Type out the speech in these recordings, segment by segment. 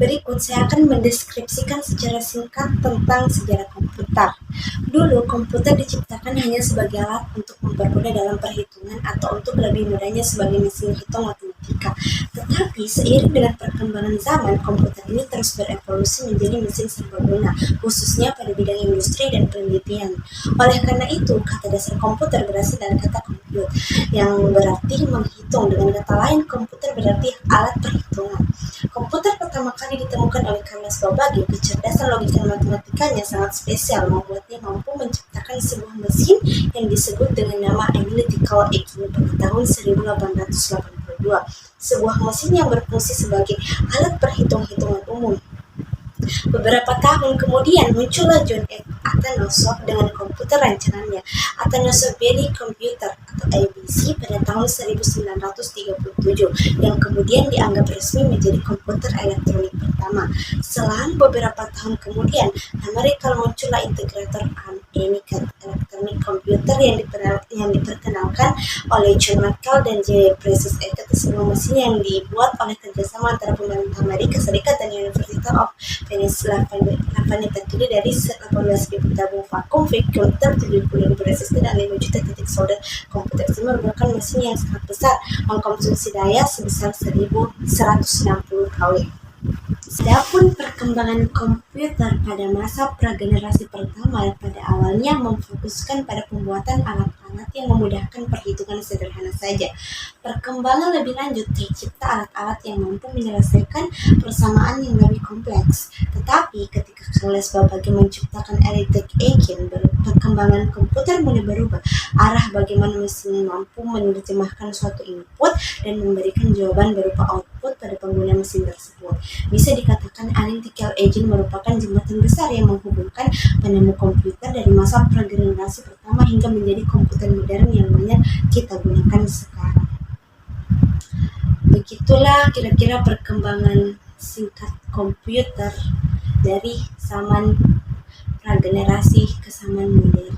Berikut saya akan mendeskripsikan secara singkat tentang sejarah komputer. Dulu, komputer diciptakan hanya sebagai alat untuk mempermudah dalam perhitungan atau untuk lebih mudahnya sebagai mesin hitung matematika. Tetapi, seiring dengan perkembangan zaman, komputer ini terus berevolusi menjadi mesin serbaguna, khususnya pada bidang industri dan penelitian. Oleh karena itu, kata dasar komputer berasal dari kata compute, yang berarti menghitung. Dengan kata lain, komputer berarti alat perhitungan. Komputer pertama kali ditemukan oleh Charles Babbage. Kecerdasan logika matematikanya sangat spesial, membuatnya mampu menciptakan sebuah mesin yang disebut dengan nama Analytical Equation pada tahun 1882. Sebuah mesin yang berfungsi sebagai alat perhitung-hitungan umum. Beberapa tahun kemudian muncullah John Atanasoff dengan komputer rancangannya, Atanasoff Berry Computer atau ABC pada tahun 1937, yang kemudian dianggap resmi menjadi komputer elektronik pertama. Selang beberapa tahun kemudian, Amerika muncullah integrator Amiga Electronic Computer yang diperkenalkan oleh John McCall dan J. Precis. Itu sebuah mesin yang dibuat oleh kerjasama antara pemerintah Amerika Serikat dan University of Pennsylvania, terdiri dari 18.000 tabung vakum, komputer 70.000 resistor, dan 5 juta titik solder. Komputer itu merupakan mesin yang sangat besar, mengkonsumsi daya sebesar 1.160 kW. Adapun perkembangan komputer pada masa pragenerasi pertama pada awalnya memfokuskan pada pembuatan alat-alat yang memudahkan perhitungan sederhana saja. Perkembangan lebih lanjut tercipta alat-alat yang mampu menyelesaikan persamaan yang lebih kompleks. Tetapi ketika Charles Babbage menciptakan Analytic Equation, perkembangan komputer mulai berubah. Arah bagaimana mesin mampu menerjemahkan suatu input dan memberikan jawaban berupa output pada pengguna mesin tersebut. Bisa dikatakan Analytical Equation merupakan jembatan besar yang menghubungkan penemu komputer dari masa pragenerasi pertama hingga menjadi komputer modern yang banyak kita gunakan sekarang. Begitulah kira-kira perkembangan singkat komputer dari zaman pragenerasi ke zaman modern.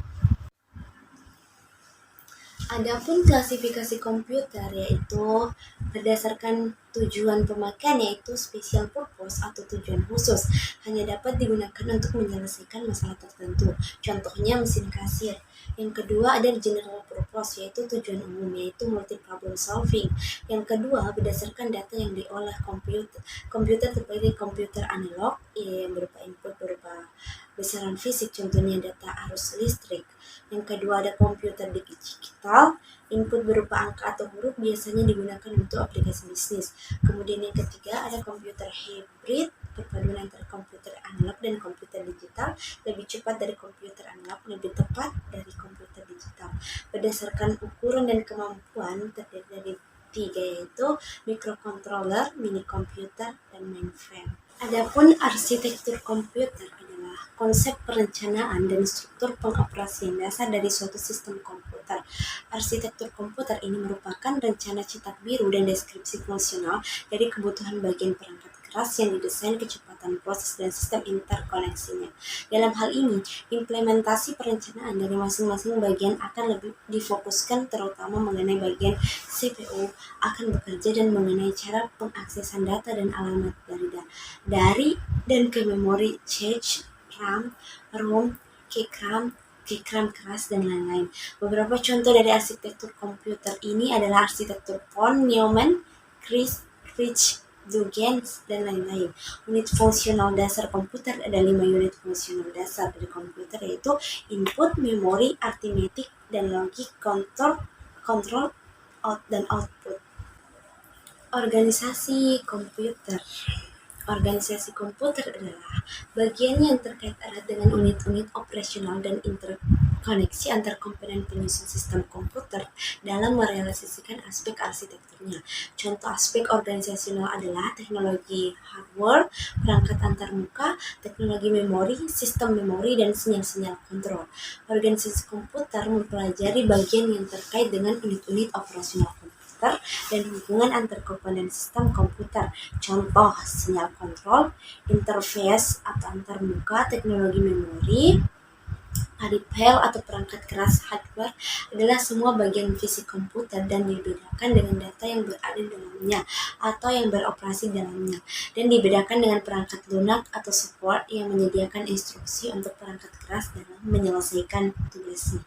Adapun klasifikasi komputer yaitu berdasarkan tujuan pemakaian, yaitu special purpose atau tujuan khusus, hanya dapat digunakan untuk menyelesaikan masalah tertentu. Contohnya mesin kasir. Yang kedua ada general purpose, yaitu tujuan umum, yaitu multi problem solving. Yang kedua berdasarkan data yang diolah komputer. Komputer seperti komputer analog yang berupa input berupa besaran fisik, contohnya data arus listrik. Yang kedua ada komputer digital, input berupa angka atau huruf biasanya digunakan untuk aplikasi bisnis. Kemudian yang ketiga ada komputer hybrid, perpaduan antara komputer analog dan komputer digital, lebih cepat dari komputer analog, lebih tepat dari komputer digital. Berdasarkan ukuran dan kemampuan terdiri dari tiga, yaitu microcontroller, mini komputer, dan mainframe. Adapun arsitektur komputer adalah konsep perencanaan dan struktur pengoperasian dasar dari suatu sistem komputer. Arsitektur komputer ini merupakan rencana cetak biru dan deskripsi fungsional dari kebutuhan bagian perangkat keras yang didesain kecepatan proses dan sistem interkoneksinya. Dalam hal ini, implementasi perencanaan dari masing-masing bagian akan lebih difokuskan terutama mengenai bagian CPU akan bekerja dan mengenai cara pengaksesan data dan alamat dari dan ke memori cache, RAM, ROM, keycram keras, dan lain-lain. Beberapa contoh dari arsitektur komputer ini adalah arsitektur von Neumann, Fritzsche, Huygens, dan lain-lain. Unit fungsional dasar komputer ada 5 unit fungsional dasar dari komputer, yaitu input, memori, arithmetic, dan logik, kontrol, dan output. Organisasi komputer. Organisasi komputer adalah bagian yang terkait erat dengan unit-unit operasional dan interkoneksi antar komponen penyusun sistem komputer dalam merealisasikan aspek arsitekturnya. Contoh aspek organisasional adalah teknologi hardware, perangkat antarmuka, teknologi memori, sistem memori, dan sinyal-sinyal kontrol. Organisasi komputer mempelajari bagian yang terkait dengan unit-unit operasional komputer dan hubungan antar komponen sistem komputer. Contoh sinyal kontrol, interface atau antarmuka, teknologi memori, Hard file atau perangkat keras hardware adalah semua bagian fisik komputer dan dibedakan dengan data yang berada di dalamnya atau yang beroperasi dalamnya, dan dibedakan dengan perangkat lunak atau software yang menyediakan instruksi untuk perangkat keras dalam menyelesaikan tugasnya.